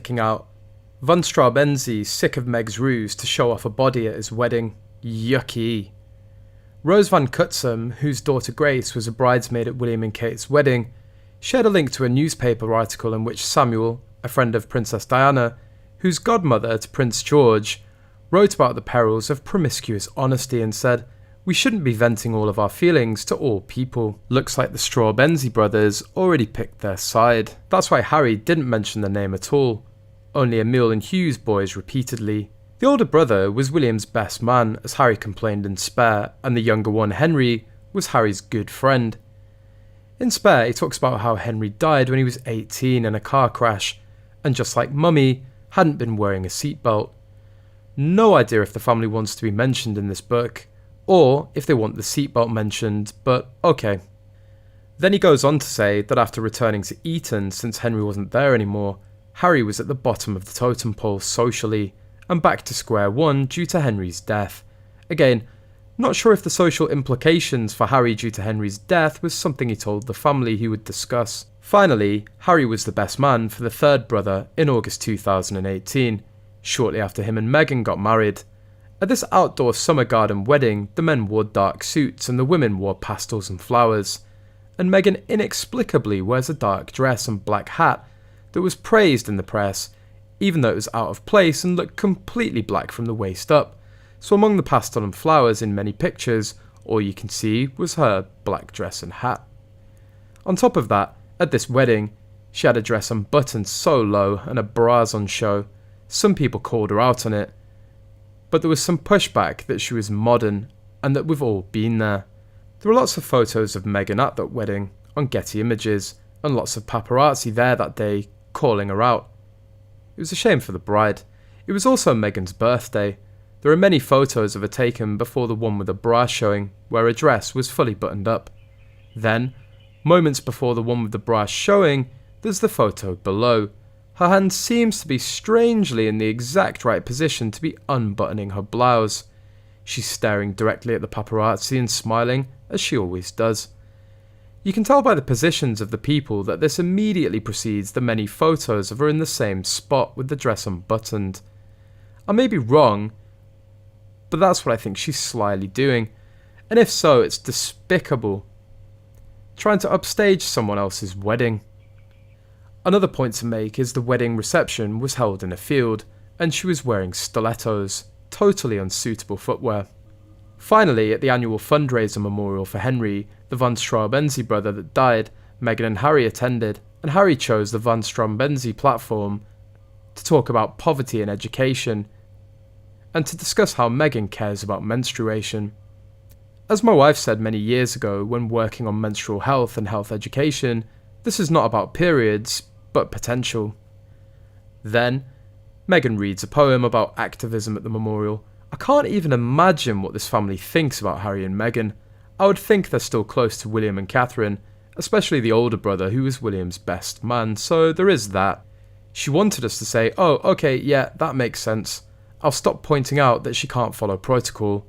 Checking out von Straubenzee sick of Meg's ruse to show off a body at his wedding. Yucky. Rose van Cutsem, whose daughter Grace was a bridesmaid at William and Kate's wedding, shared a link to a newspaper article in which Samuel, a friend of Princess Diana, whose godmother to Prince George, wrote about the perils of promiscuous honesty and said, "We shouldn't be venting all of our feelings to all people." Looks like the Straubenzee brothers already picked their side. That's why Harry didn't mention the name at all, only Emilie and Hugh's boys repeatedly. The older brother was William's best man, as Harry complained in Spare, and the younger one, Henry, was Harry's good friend. In Spare, he talks about how Henry died when he was 18 in a car crash, and just like Mummy, hadn't been wearing a seatbelt. No idea if the family wants to be mentioned in this book, or if they want the seatbelt mentioned, but okay. Then he goes on to say that after returning to Eton since Henry wasn't there anymore, Harry was at the bottom of the totem pole socially, and back to square one due to Henry's death. Again, not sure if the social implications for Harry due to Henry's death was something he told the family he would discuss. Finally, Harry was the best man for the third brother in August 2018, shortly after him and Meghan got married. At this outdoor summer garden wedding, the men wore dark suits and the women wore pastels and flowers, and Meghan inexplicably wears a dark dress and black hat that was praised in the press, even though it was out of place and looked completely black from the waist up. So among the pastel and flowers in many pictures, all you can see was her black dress and hat. On top of that, at this wedding, she had a dress unbuttoned so low and her bras on show. Some people called her out on it, but there was some pushback that she was modern and that we've all been there. There were lots of photos of Meghan at that wedding on Getty Images, and lots of paparazzi there that day calling her out. It was a shame for the bride. It was also Meghan's birthday. There are many photos of her taken before the one with the bra showing, where her dress was fully buttoned up. Then, moments before the one with the bra showing, there's the photo below. Her hand seems to be strangely in the exact right position to be unbuttoning her blouse. She's staring directly at the paparazzi and smiling, as she always does. You can tell by the positions of the people that this immediately precedes the many photos of her in the same spot with the dress unbuttoned. I may be wrong, but that's what I think she's slyly doing, and if so, it's despicable. Trying to upstage someone else's wedding. Another point to make is the wedding reception was held in a field, and she was wearing stilettos, totally unsuitable footwear. Finally, at the annual fundraiser memorial for Henry, the von Straubenzee brother that died, Meghan and Harry attended, and Harry chose the von Straubenzee platform to talk about poverty and education, and to discuss how Meghan cares about menstruation. As my wife said many years ago when working on menstrual health and health education, this is not about periods, but potential. Then, Meghan reads a poem about activism at the memorial. I can't even imagine what this family thinks about Harry and Meghan. I would think they're still close to William and Catherine, especially the older brother who was William's best man, so there is that. She wanted us to say, oh, okay, yeah, that makes sense. I'll stop pointing out that she can't follow protocol,